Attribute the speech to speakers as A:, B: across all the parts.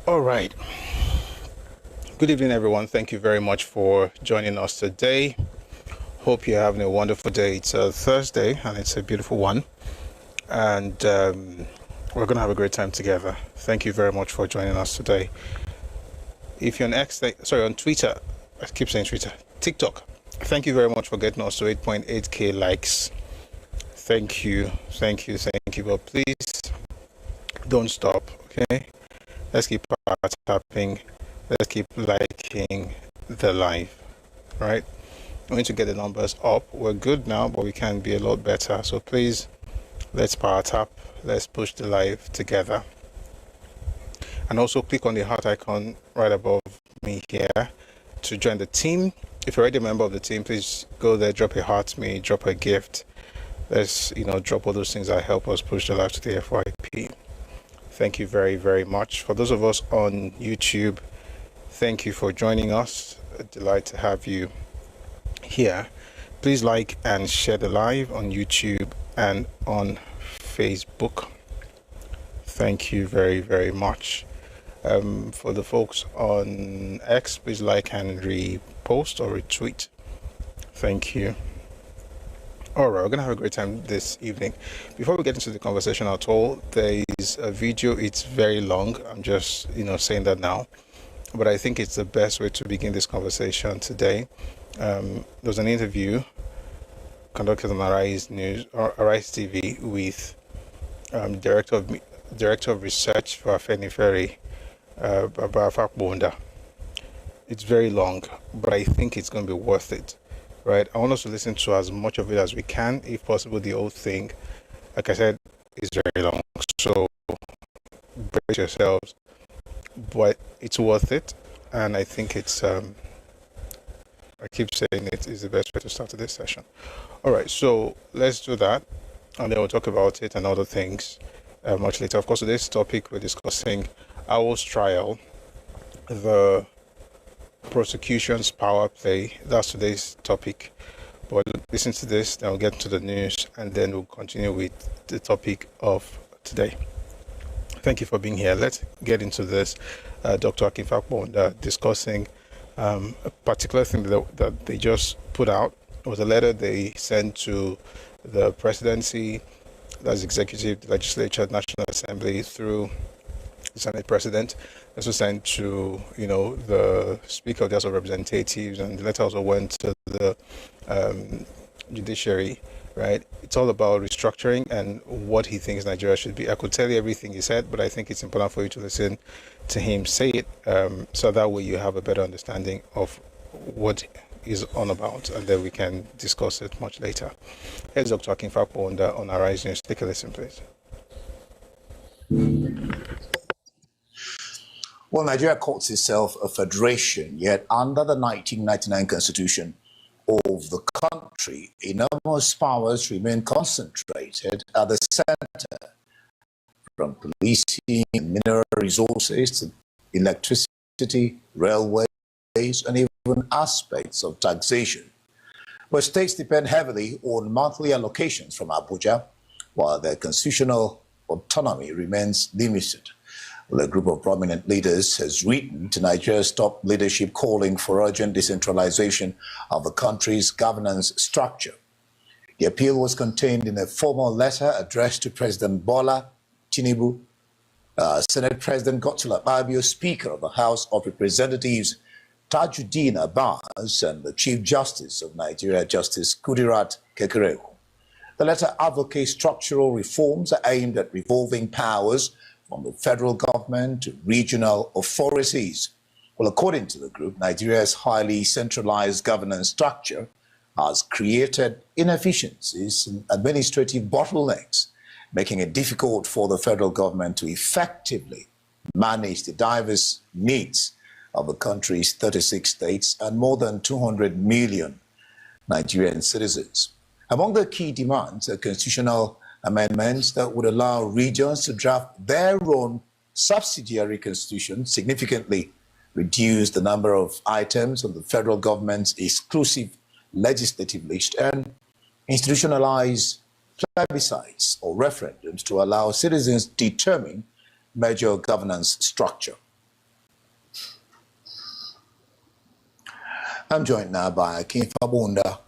A: All right. Good evening, everyone. Thank you very much for joining us today. Hope you're having a wonderful day. It's a Thursday and it's a beautiful one. And we're going to have a great time together. Thank you very much for joining us today. If you're on Twitter, I keep saying Twitter, TikTok, thank you very much for getting us to 8.8k likes. Thank you. But please don't stop, okay? Let's keep tapping. Let's keep liking the live, right? We need to get the numbers up. We're good now, but we can be a lot better. So please, let's power tap. Let's push the live together. And also click on the heart icon right above me here to join the team. If you're already a member of the team, please go there, drop a heart me, drop a gift. Let's, drop all those things that help us push the live to the FYP. Thank you very, very much. For those of us on YouTube, thank you for joining us. A delight to have you here. Please like and share the live on YouTube and on Facebook. Thank you very, very much. For the folks on X, please like and repost or retweet. Thank you. All right, we're going to have a great time this evening. Before we get into the conversation at all, there is a video. It's very long. I'm just, saying that now. But I think it's the best way to begin this conversation today. There was an interview conducted on Arise News or Arise TV with Director of Research for Afenifere, Obafemi. It's very long, but I think it's going to be worth it. Right, I want us to listen to as much of it as we can, if possible. The whole thing, like I said, is very long, so brace yourselves. But it's worth it, and I think it's. I keep saying it is the best way to start this session. All right, so let's do that, and then we'll talk about it and other things much later. Of course, today's topic we're discussing Awolowo's trial, the prosecution's power play. That's today's topic. But listen to this, then we'll get to the news, and then we'll continue with the topic of today. Thank you for being here. Let's get into this. Dr. Akínfápọ̀ndà discussing a particular thing that they just put out. It was a letter they sent to the presidency, that's executive, legislature, National Assembly, through the Senate President. This was sent to, the Speaker of the House of Representatives, and the letter also went to the judiciary, right? It's all about restructuring and what he thinks Nigeria should be. I could tell you everything he said, but I think it's important for you to listen to him say it, so that way you have a better understanding of what he's on about, and then we can discuss it much later. Here's Dr. Akínfápọ̀ndà on Arise News. Take a listen, please.
B: Well, Nigeria calls itself a federation, yet under the 1999 constitution of the country, enormous powers remain concentrated at the center, from policing, mineral resources to electricity, railways, and even aspects of taxation. But states depend heavily on monthly allocations from Abuja, while their constitutional autonomy remains limited. Well, a group of prominent leaders has written to Nigeria's top leadership calling for urgent decentralization of the country's governance structure. The appeal was contained in a formal letter addressed to President Bola Tinubu, Senate President Godswill Akpabio, Speaker of the House of Representatives Tajuddin Abbas, and the Chief Justice of Nigeria, Justice Kudirat Kekerewu. The letter advocates structural reforms aimed at revolving powers from the federal government to regional authorities. Well, according to the group, Nigeria's highly centralized governance structure has created inefficiencies and administrative bottlenecks, making it difficult for the federal government to effectively manage the diverse needs of the country's 36 states and more than 200 million Nigerian citizens. Among the key demands are constitutional amendments that would allow regions to draft their own subsidiary constitution, significantly reduce the number of items on the federal government's exclusive legislative list, and institutionalize plebiscites or referendums to allow citizens to determine major governance structure. I'm joined now by King Fabunda.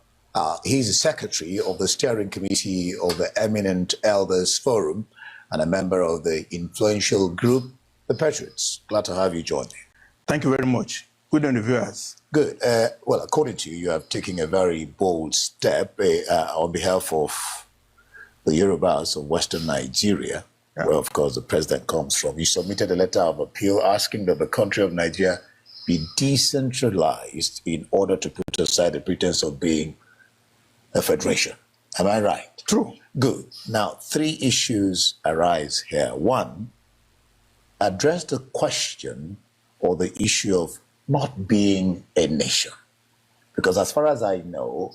B: He's the secretary of the steering committee of the Eminent Elders Forum and a member of the influential group, the Patriots. Glad to have you join me.
C: Thank you very much. Good on the viewers.
B: Good. Well, according to you, you have taken a very bold step on behalf of the Yorubas of Western Nigeria, where, of course, the president comes from. You submitted a letter of appeal asking that the country of Nigeria be decentralized in order to put aside the pretense of being a federation. Am I right?
C: True.
B: Good. Now, 3 issues arise here. 1, address the question or the issue of not being a nation. Because as far as I know,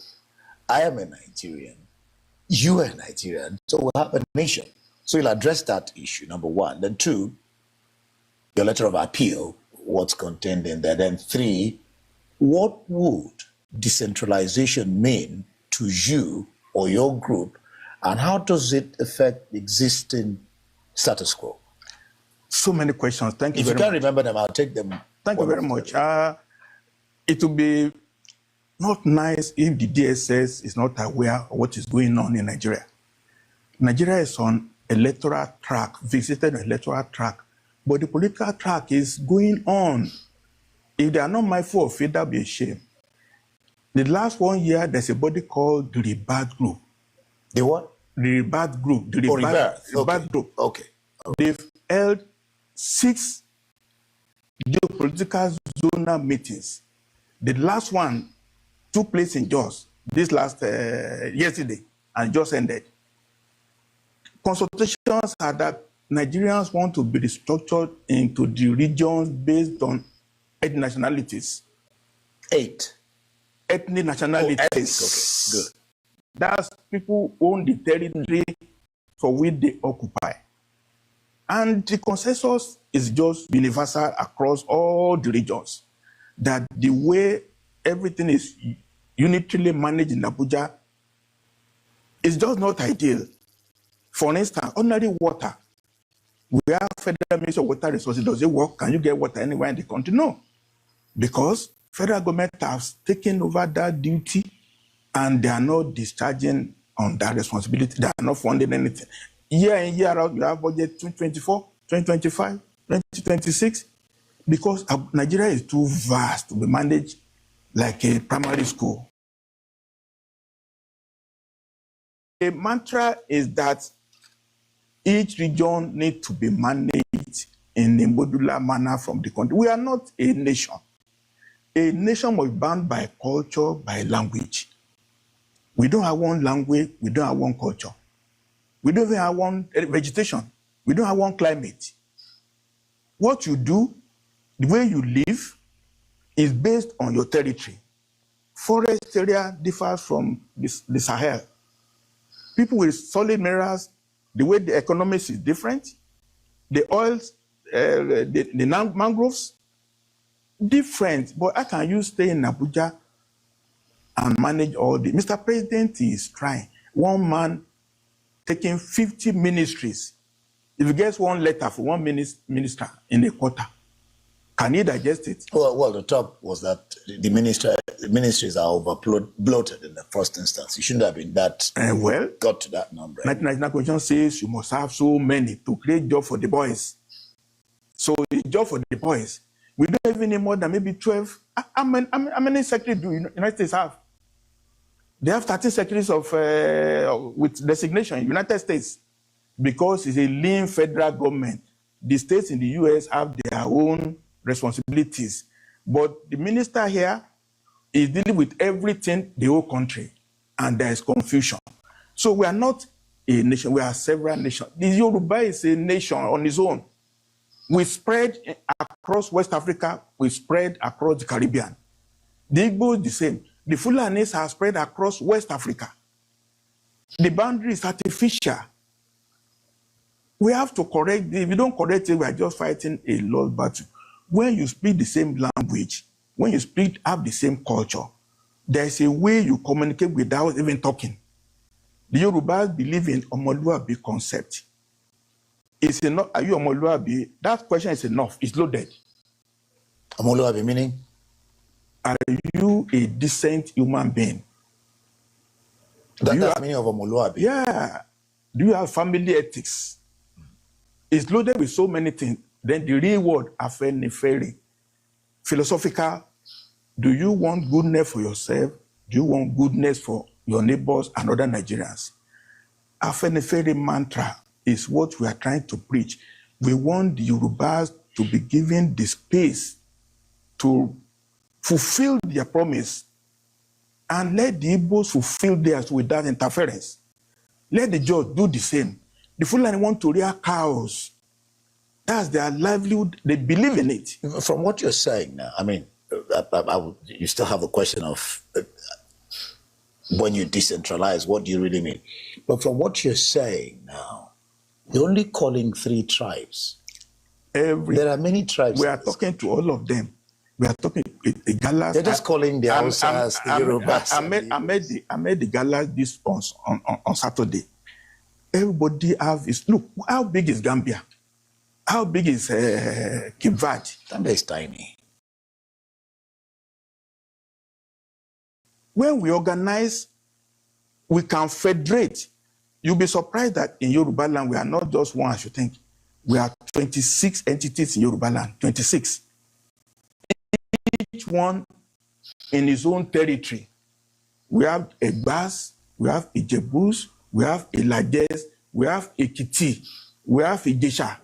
B: I am a Nigerian, you are a Nigerian, so we'll have a nation. So you'll address that issue, number 1. Then 2, your letter of appeal, what's contained in there. Then 3, what would decentralization mean to you or your group, and how does it affect the existing status quo?
C: So many questions. Thank you
B: very much. If you can't remember them, I'll take them.
C: Thank you very much. It would be not nice if the DSS is not aware of what is going on in Nigeria. Nigeria is on electoral track, visited an electoral track, but the political track is going on. If they are not mindful of it, that would be a shame. The last 1 year, there's a body called the Rebirth Group.
B: The what?
C: The Rebirth Group. The Rebirth Group.
B: Okay.
C: They've held 6 geopolitical zonal meetings. The last one took place in Jos yesterday and just ended. Consultations are that Nigerians want to be restructured into the regions based on ethnic nationalities.
B: 8
C: ethnic nationalities.
B: Oh, okay, good.
C: That's people who own the territory for which they occupy. And the consensus is just universal across all the regions, that the way everything is unitarily managed in Abuja is just not ideal. For instance, ordinary water. We have Federal Ministry of Water Resources. Does it work? Can you get water anywhere in the country? No. Because federal government has taken over that duty and they are not discharging on that responsibility. They are not funding anything. Year in, year out, you have budget 2024, 2025, 2026, because Nigeria is too vast to be managed like a primary school. The mantra is that each region needs to be managed in a modular manner from the country. We are not a nation. A nation must be bound by culture, by language. We don't have one language, we don't have one culture. We don't even have one vegetation. We don't have one climate. What you do, the way you live, is based on your territory. Forest area differs from the Sahel. People with solid minerals, the way the economics is different. The oils, the mangroves, different. But how can you stay in Abuja and manage all this? Mr. President is trying. One man taking 50 ministries. If he gets one letter for one minister in a quarter, can he digest it?
B: Well, the top was that the ministries are bloated in the first instance. It shouldn't have been that. Got to that number.
C: 1999 Constitution says you must have so many to create job for the boys. So the job for the boys, we don't even need more than maybe 12. How many secretaries do United States have? They have 13 secretaries with designation in United States because it's a lean federal government. The states in the US have their own responsibilities. But the minister here is dealing with everything, the whole country, and there is confusion. So we are not a nation, we are several nations. The Yoruba is a nation on its own. We spread across West Africa, we spread across the Caribbean. The Igbo is the same. The Fulanis are spread across West Africa. The boundary is artificial. We have to correct it. If we don't correct it, we are just fighting a lost battle. When you speak the same language, when you have the same culture, there's a way you communicate without even talking. The Yorubas believe in Omoluabi concept. It's enough. Are you Omoluabi? That question is enough. It's loaded.
B: Omoluabi meaning?
C: Are you a decent human being?
B: That's the meaning of Omoluabi.
C: Yeah. Do you have family ethics? It's loaded with so many things. Then the real word, afenifere, philosophical. Do you want goodness for yourself? Do you want goodness for your neighbors and other Nigerians? Afenifere mantra is what we are trying to preach. We want the Yorubas to be given the space to fulfill their promise and let the Igbos fulfill theirs without interference. Let the judge do the same. The Fulani want to rear cows. That's their livelihood. They believe in it.
B: From what you're saying now, I mean, you still have a question of when you decentralize, what do you really mean? But from what you're saying now, you're only calling 3 tribes. There are many tribes.
C: We are talking to all of them. We are talking the Galas.
B: They're just calling the Hausas, the Yorubas.
C: I made the Galas this on Saturday. Everybody look, how big is Gambia? How big is Cape Verde?
B: Gambia is tiny.
C: When we organize, we can federate. You'll be surprised that in Yoruba land, we are not just one, as you think. We are 26 entities in Yoruba land, 26. Each one in his own territory. We have Egbas, we have Ijebus, we have Ilajes, we have Ekiti, we have Ijesha.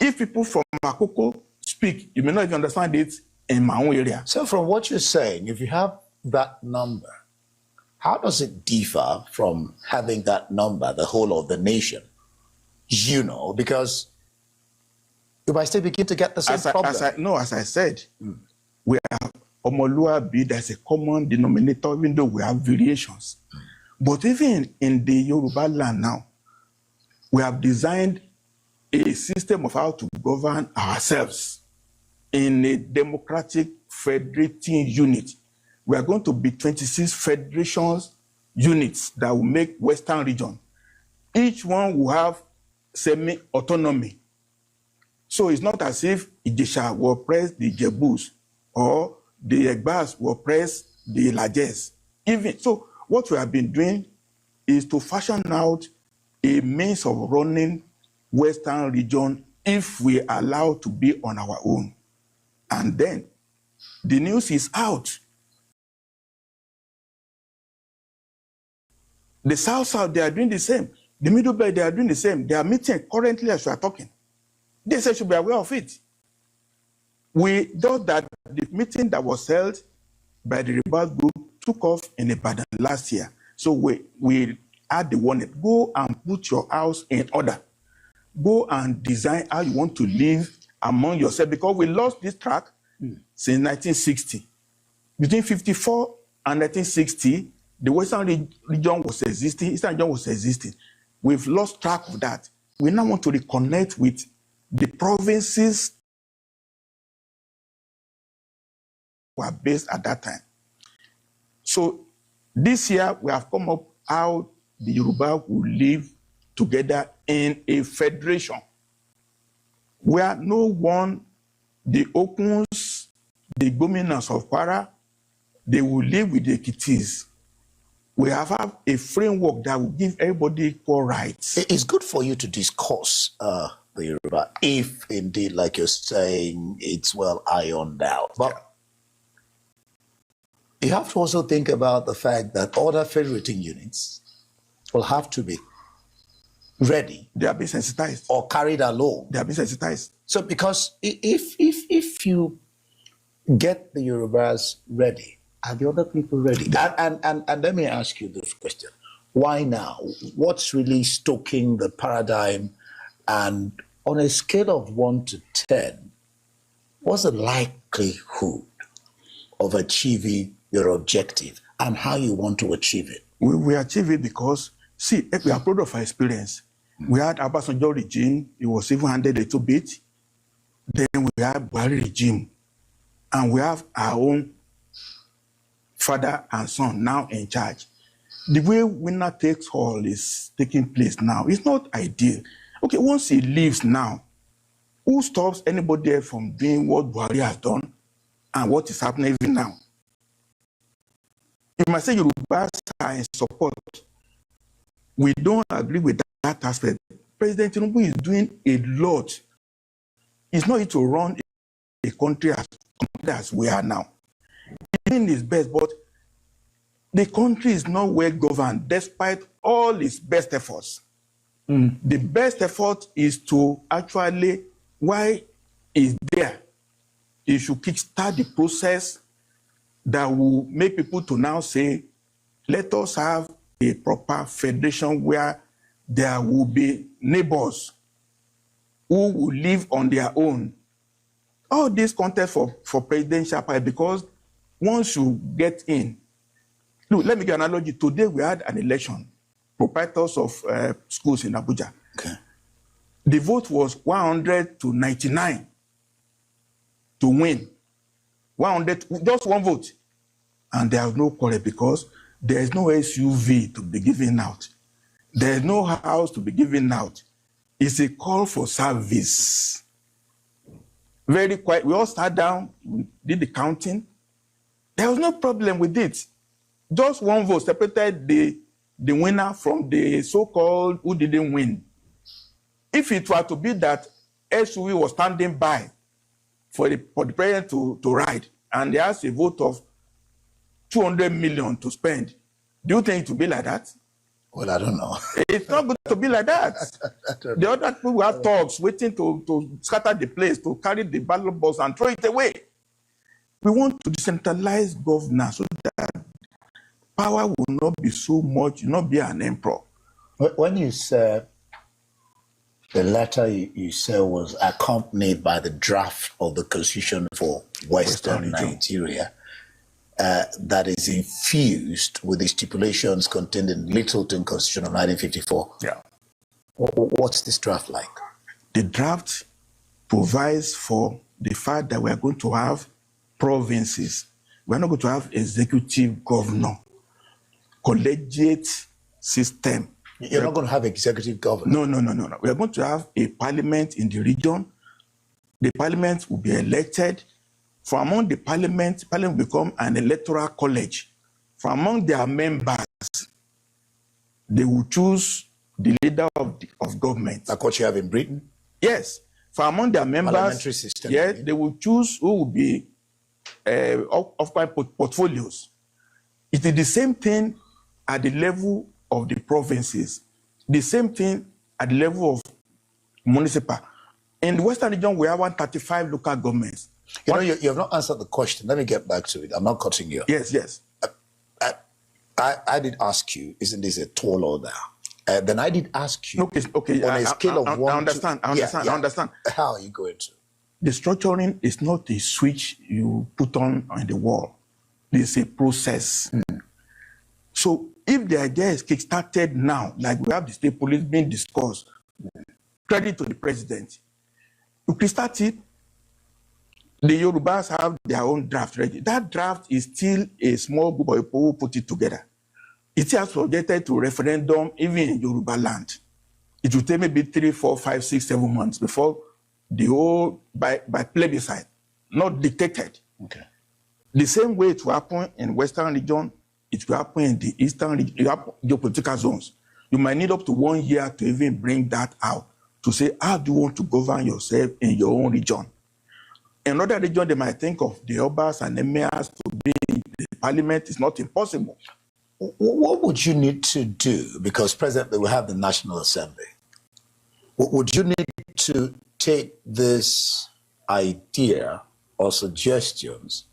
C: If people from Makoko speak, you may not even understand it in my own area.
B: So from what you're saying, if you have that number, how does it differ from having that number, the whole of the nation? You know, because you might still begin to get the same problem.
C: As I said, we have Omoluabi, there's a common denominator, even though we have variations. But even in the Yoruba land now, we have designed a system of how to govern ourselves in a democratic federating unit. We are going to be 26 federations units that will make Western region. Each one will have semi-autonomy. So it's not as if Ijesha will oppress the Jebus or the Egbas will oppress the Ilajes. Even so, what we have been doing is to fashion out a means of running Western region if we are allowed to be on our own. And then the news is out. The South, they are doing the same. The Middle Belt, they are doing the same. They are meeting currently as we are talking. They say should be aware of it. We thought that the meeting that was held by the Rebel Group took off in Ibadan last year. So we had the warning, go and put your house in order. Go and design how you want to live among yourself, because we lost this track since 1960. Between 54 and 1960, the Western region was existing, Eastern region was existing. We've lost track of that. We now want to reconnect with the provinces were based at that time. So this year we have come up how the Yoruba will live together in a federation where no one, the Okuns, the Gominas of Kwara, they will live with the Ekitis. We have a framework that will give everybody equal rights.
B: It's good for you to discuss the Yoruba, if indeed, like you're saying, it's well ironed out. But you have to also think about the fact that other federating units will have to be ready.
C: They are being sensitized.
B: Or carried along.
C: They are being sensitized.
B: So because if you get the Yorubas ready, are the other people ready? And let me ask you this question. Why now? What's really stoking the paradigm? And on a scale of 1 to 10, what's the likelihood of achieving your objective and how you want to achieve it?
C: We achieve it because, see, we are proud of our experience. We had Obasanjo regime, it was even handled a little bit. Then we had Buhari regime. And we have our own father and son now in charge. The way winner takes all is taking place now. It's not ideal. Okay, once he leaves now, who stops anybody else from doing what Buhari has done and what is happening even now. You might say Yorubas are in support. We don't agree with that aspect. President Tinubu is doing a lot. It's not easy to run a country as we are now. He's doing his best, but the country is not well governed despite all its best efforts. The best effort is to actually, why is there? You should kickstart the process that will make people to now say, let us have a proper federation where there will be neighbors who will live on their own. All this contest for presidential power, because once you get in, look, let me give an analogy. Today we had an election, proprietors of schools in Abuja.
B: Okay.
C: The vote was 100 to 99 to win. 100, just one vote. And there was no quarrel because there is no SUV to be given out. There is no house to be given out. It's a call for service. Very quiet. We all sat down, we did the counting. There was no problem with it. Just one vote separated the winner from the so-called who didn't win. If it were to be that SUV was standing by for the president to ride, and there has a vote of 200 million to spend, do you think it would be like that?
B: Well, I don't know.
C: It's not going to be like that. The other people will have thugs waiting to scatter the place, to carry the ballot box and throw it away. We want to decentralize governance so that power will not be so much, not be an emperor.
B: When you said the letter you said was accompanied by the draft of the Constitution for Western Nigeria, that is infused with the stipulations contained in Littleton Constitution of 1954.
C: Yeah.
B: What's this draft like?
C: The draft provides for the fact that we are going to have provinces. We are not going to have executive governor, collegiate system.
B: You're not going to have executive governor?
C: No. We are going to have a parliament in the region. The parliament will be elected. From among the parliament will become an electoral college. From among their members, they will choose the leader of government.
B: Like what you have in Britain?
C: Yes. From among their members,
B: parliamentary system,
C: yes, they will choose who will be occupying portfolios. It is the same thing at the level of the provinces, the same thing at the level of municipal. In the Western region, we have 135 local governments.
B: You have not answered the question. Let me get back to it. I'm not cutting you.
C: Yes.
B: I did ask you, isn't this a tall order? Then I did ask you,
C: okay.
B: on a scale of 1
C: I understand.
B: to...
C: I understand.
B: How are you going to?
C: The structuring is not a switch you put on the wall. It's a process. So if the idea is kick-started now, like we have the state police being discussed, credit to the president. You kick-start it, the Yorubas have their own draft ready. That draft is still a small group of people who put it together. It is subjected to referendum even in Yoruba land. It will take maybe 3, 4, 5, 6, 7 months before the whole, by plebiscite, not dictated.
B: Okay.
C: The same way it will happen in Western region, it will happen in the Eastern region, geopolitical zones. You might need up to 1 year to even bring that out, to say, how do you want to govern yourself in your own region? In another region, they might think of the Obas and Emirs to be in the parliament. It's not impossible.
B: What would you need to do? Because presently we have the National Assembly. Would you need to take this idea or suggestions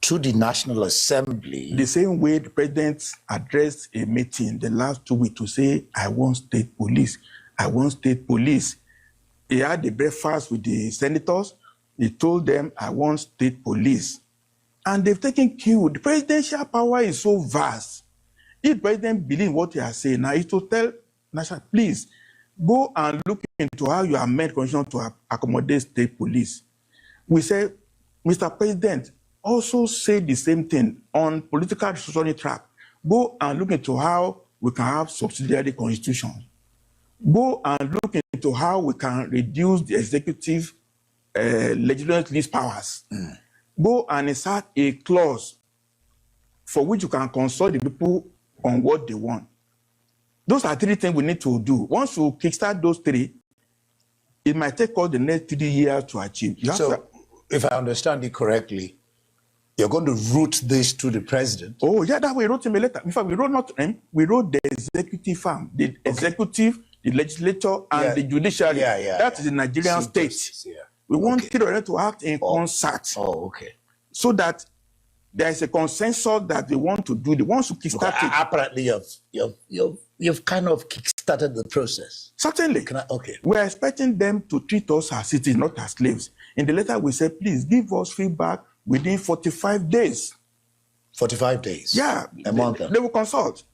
B: to the National Assembly?
C: The same way the president addressed a meeting the last 2 weeks to say, I want state police. I want state police. He had a breakfast with the senators. He told them, I want state police. And they've taken cue. The presidential power is so vast. If the president believes what he has said, now he to tell National, please, go and look into how you amend constitution to accommodate state police. We say, Mr. President, also say the same thing on political restructuring track. Go and look into how we can have subsidiary constitution. Go and look into how we can reduce the executive legislative powers. go and insert a clause for which you can consult the people on what they want. Those are 3 things we need to do. Once you kickstart those 3, it might take us the next 3 years to achieve.
B: So, if I understand you correctly, you're going to route this to the president.
C: Oh, yeah, that we wrote him a letter. In fact, we wrote not him, we wrote the executive arm, the executive, the legislature, and the judiciary. That is the Nigerian state. We want Kidore to act in concert.
B: Oh, okay.
C: So that there is a consensus that they want to do. They want to kickstart it.
B: Apparently, you've kind of kickstarted the process.
C: Certainly.
B: Okay.
C: We are expecting them to treat us as citizens, not as slaves. In the letter, we said, please give us feedback within 45 days.
B: 45 days?
C: Yeah.
B: A month.
C: They will consult.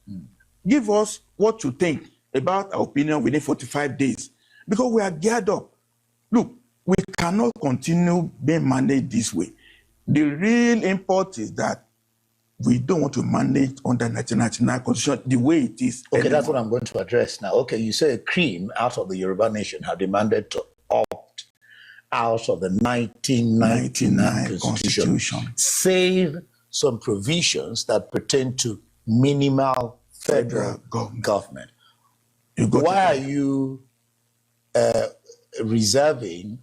C: Give us what you think about our opinion within 45 days. Because we are geared up. Look, we cannot continue being managed this way. The real import is that we don't want to manage under 1999 constitution the way it is.
B: Okay, that's what I'm going to address now. Okay, you say a cream out of the Yoruba nation have demanded to opt out of the 1999 constitution, save some provisions that pertain to minimal federal government. Why are you reserving,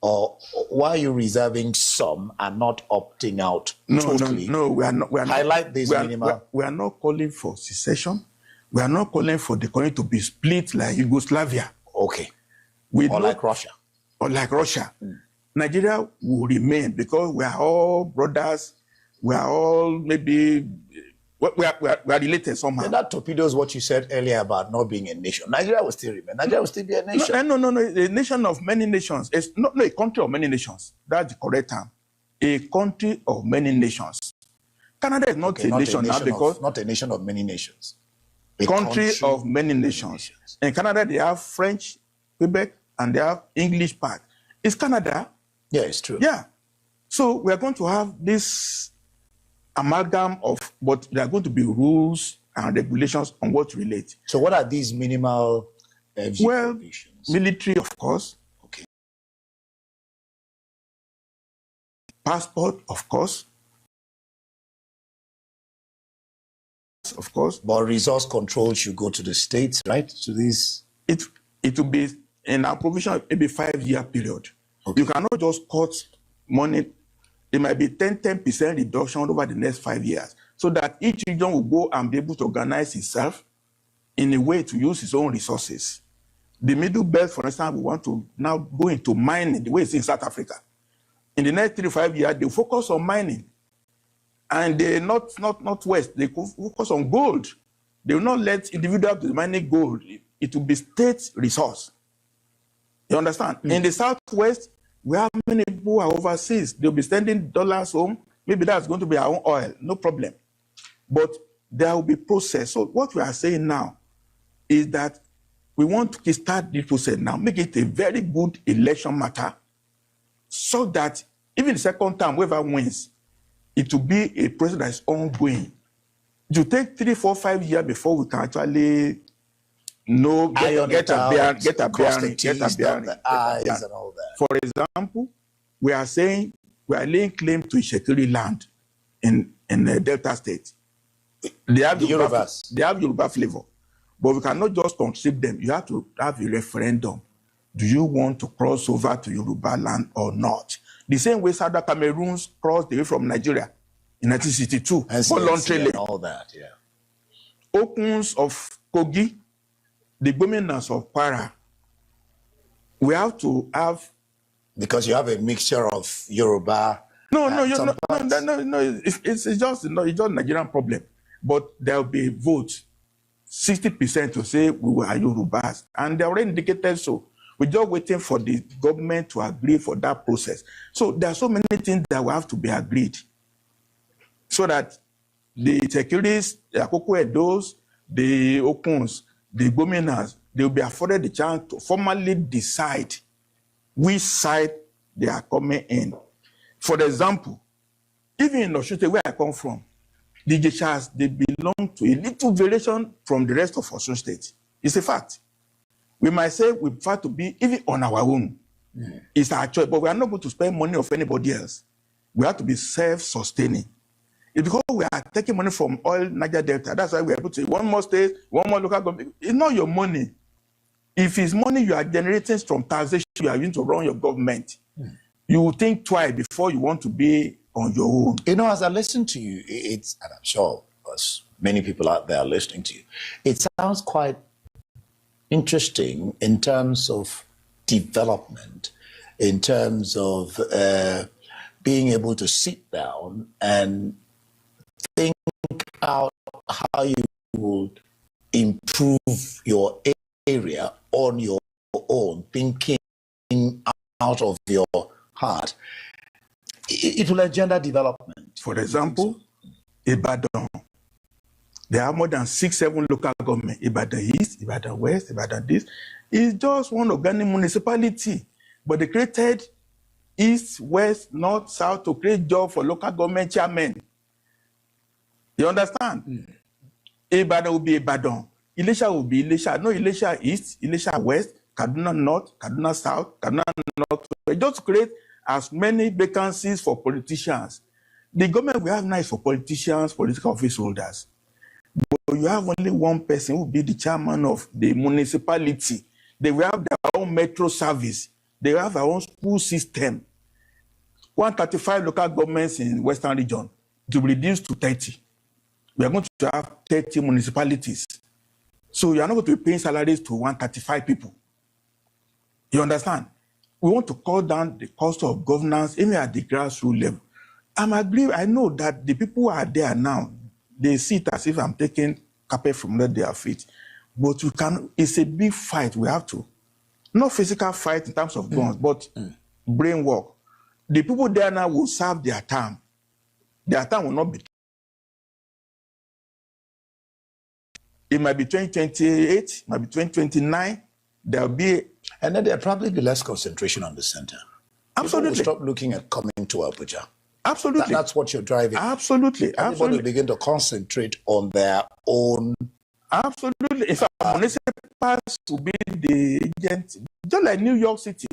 B: or why are you reserving some and not opting out totally?
C: No, we are not.
B: Highlight this minimal.
C: We are not calling for secession. We are not calling for the country to be split like Yugoslavia.
B: Okay.
C: Like Russia. Or like Russia. Nigeria will remain because we are all brothers. We are all maybe, we are related somehow.
B: And that torpedoes what you said earlier about not being a nation. Nigeria will still remain. Nigeria will still be a nation.
C: No. A nation of many nations. It's not a country of many nations. That's the correct term. A country of many nations. Canada is not a nation now because...
B: Not a nation of many nations.
C: A country of many nations. In Canada, they have French, Quebec, and they have English part. It's Canada.
B: Yeah, it's true.
C: Yeah. So we are going to have this amalgam of, but there are going to be rules and regulations on what relate.
B: So what are these minimal provisions?
C: Military, of course.
B: Okay.
C: Passport, of course. Of course.
B: But resource control should go to the states, right? To these...
C: It will be, in our provision, maybe 5-year period. Okay. You cannot just cut money. There might be 10% reduction over the next 5 years, so that each region will go and be able to organize itself in a way to use its own resources. The Middle Belt, for instance, we want to now go into mining the way it's in South Africa. In the next 3 to 5 years, they focus on mining. And they not West, they focus on gold. They will not let individuals mining gold. It will be state resource. You understand? In the Southwest, we have many people who are overseas. They'll be sending dollars home. Maybe that's going to be our own oil. No problem. But there will be process. So what we are saying now is that we want to start this process now, make it a very good election matter, so that even the second time, whoever wins, it will be a process that is ongoing. It will take 3, 4, 5 years before we can actually know, get a bearing. For example, we are saying we are laying claim to Ishekiri land in the Delta State. They have Yoruba flavor, but we cannot just constrict them. You have to have a referendum. Do you want to cross over to Yoruba land or not? The same way Southern Cameroons crossed away from Nigeria in 1962, voluntarily.
B: And all that, yeah.
C: Okuns of Kogi, the governors of Kwara, we have to have...
B: Because you have a mixture of Yoruba...
C: It's just a Nigerian problem. But there will be a vote, 60% to say we are Yorubas. And they already indicated so. We're just waiting for the government to agree for that process. So there are so many things that will have to be agreed, so that the securities, the Akoko Edos, the Okuns, the governors, they will be afforded the chance to formally decide which side they are coming in. For example, even in Oshute, where I come from, the Jeshas, they belong to a little variation from the rest of Osun State. It's a fact. We might say we prefer to be even on our own. It's our choice, but we are not going to spend money of anybody else. We have to be self-sustaining. It's because we are taking money from oil, Niger Delta. That's why we are able to one more state, one more local government. It's not your money. If it's money you are generating from taxation, you are using to run your government. You will think twice before you want to be on your own.
B: You know, as I listen to you, it's, and I'm sure as many people out there are listening to you, it sounds quite interesting in terms of development, in terms of being able to sit down and think out how you would improve your area on your own, thinking out of your heart. It will engender development.
C: For example, Ibadan. There are more than 6-7 local governments. Ibadan East, Ibadan West, Ibadan this. It's just one organic municipality. But they created East, West, North, South to create jobs for local government chairmen. You understand? Ibadan will be Ibadan. Ilesha will be Ilesha. No, Ilesha East, Ilesha West, Kaduna North, Kaduna South, Kaduna North. They just create as many vacancies for politicians. The government we have now is for politicians, political office holders. But you have only one person who will be the chairman of the municipality. They will have their own metro service. They will have their own school system. 135 local governments in Western region to reduce to 30. We are going to have 30 municipalities. So you are not going to be paying salaries to 135 people. You understand? We want to cut down the cost of governance even at the grassroots level. I know that the people who are there now, they see it as if I'm taking carpet from under their feet. But it's a big fight we have to. Not physical fight in terms of guns, but brain work. The people there now will serve their term. Their term will not be. It might be 2028, it might be 2029. There'll be.
B: And then there'll probably be less concentration on the center.
C: Absolutely.
B: People will stop looking at coming to Abuja.
C: Absolutely.
B: That's what you're driving.
C: Absolutely.
B: Everybody will begin to concentrate on their own.
C: Absolutely. In fact, municipals will be the agent, just like New York City.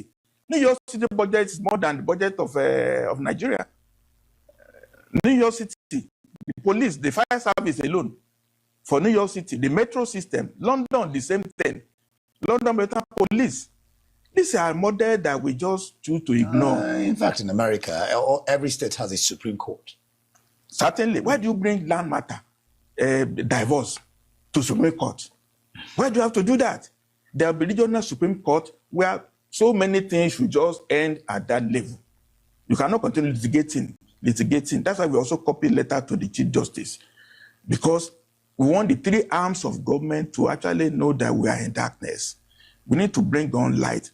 C: New York City budget is more than the budget of Nigeria. New York City, the police, the fire service alone. For New York City, the metro system, London, the same thing. London Metro Police. These are models that we just choose to ignore.
B: In fact, in America, every state has a Supreme Court.
C: Certainly. Why do you bring land matter, divorce to Supreme Court? Why do you have to do that? There will be regional Supreme Court where so many things should just end at that level. You cannot continue litigating. That's why we also copy letter to the Chief Justice. Because we want the three arms of government to actually know that we are in darkness. We need to bring on light.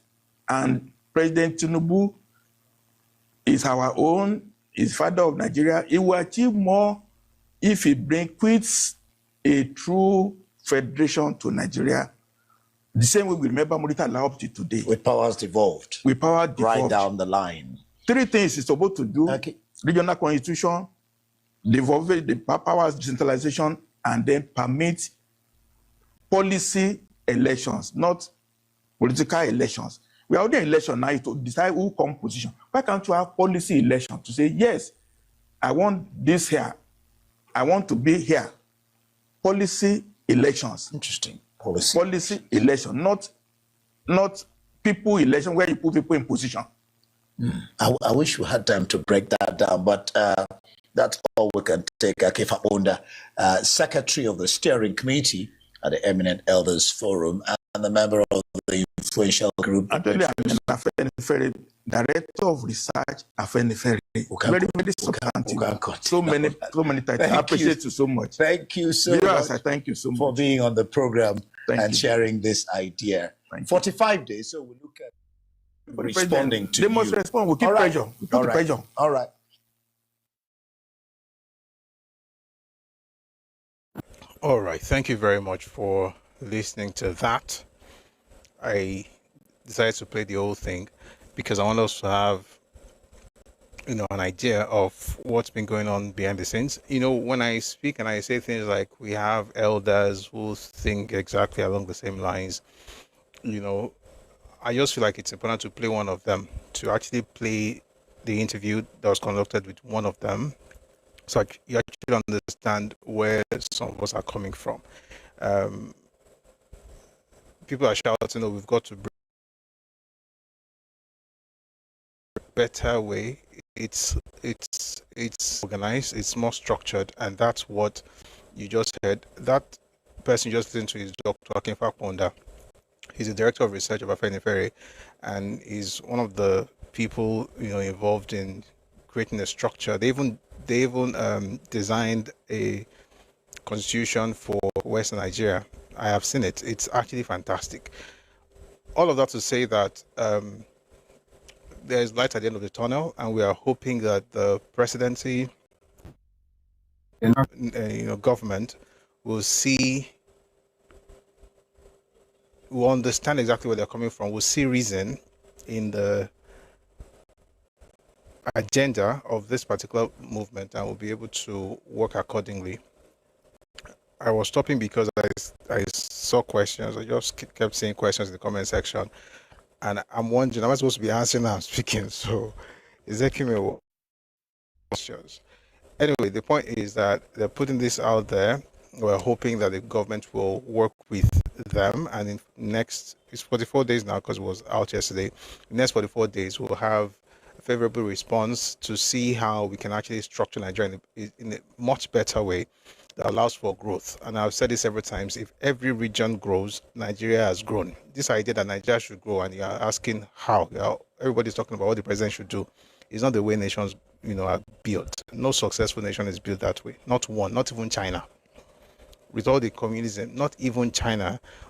C: And President Tinubu is our own, is father of Nigeria. He will achieve more if he quits a true federation to Nigeria. The same way we remember Murtala up to today.
B: With powers devolved.
C: With power devolved.
B: Right down the line.
C: 3 things he's supposed to do.
B: Okay.
C: Regional constitution, devolve the powers decentralization, and then permit policy elections, not political elections. We are holding an election now to decide who comes position. Why can't you have policy election to say, yes, I want this here. I want to be here. Policy elections.
B: Interesting.
C: Policy election, not people election where you put people in position.
B: I wish we had time to break that down, but that's all we can take. Kefa Onda, Secretary of the Steering Committee at the Eminent Elders Forum and the member of the influential group.
C: Actually, I'm Director of Research at Ferry. Very substantive. So many titles. I appreciate you so much.
B: Thank you so much.
C: Thank you so much
B: for being on the program and sharing this idea. 45 days, so we look at responding to you.
C: They must respond. We'll keep pressure. We'll put pressure.
B: All right.
A: All right. Thank you very much for listening to that. I decided to play the whole thing because I want us to have, an idea of what's been going on behind the scenes. When I speak and I say things like we have elders who think exactly along the same lines, I just feel like it's important to play one of them, to actually play the interview that was conducted with one of them, so you actually understand where some of us are coming from. People are shouting, "Oh, we've got to bring a better way." It's organized, it's more structured, and that's what you just heard. That person you just listened to is Dr. Akinfa Ponda. He's the director of research of Afenifere, and he's one of the people involved in creating a structure. They even designed a constitution for Western Nigeria. I have seen it. It's actually fantastic. All of that to say that there's light at the end of the tunnel, and we are hoping that the presidency, government will understand exactly where they're coming from. We'll see reason in the agenda of this particular movement, and we'll be able to work accordingly. I was stopping because I saw questions. I just kept seeing questions in the comment section, and I'm wondering, am I supposed to be answering now? I'm speaking, so is there questions? Anyway, the point is that they're putting this out there. We're hoping that the government will work with them, and it's 44 days now because it was out yesterday. In the next 44 days, we'll have a favorable response to see how we can actually structure Nigeria in a much better way that allows for growth. And I've said this several times: if every region grows, Nigeria has grown. This idea that Nigeria should grow, and you're asking how, everybody's talking about what the president should do. It's not the way nations, are built. No successful nation is built that way. Not one, not even China. With all the communism, not even China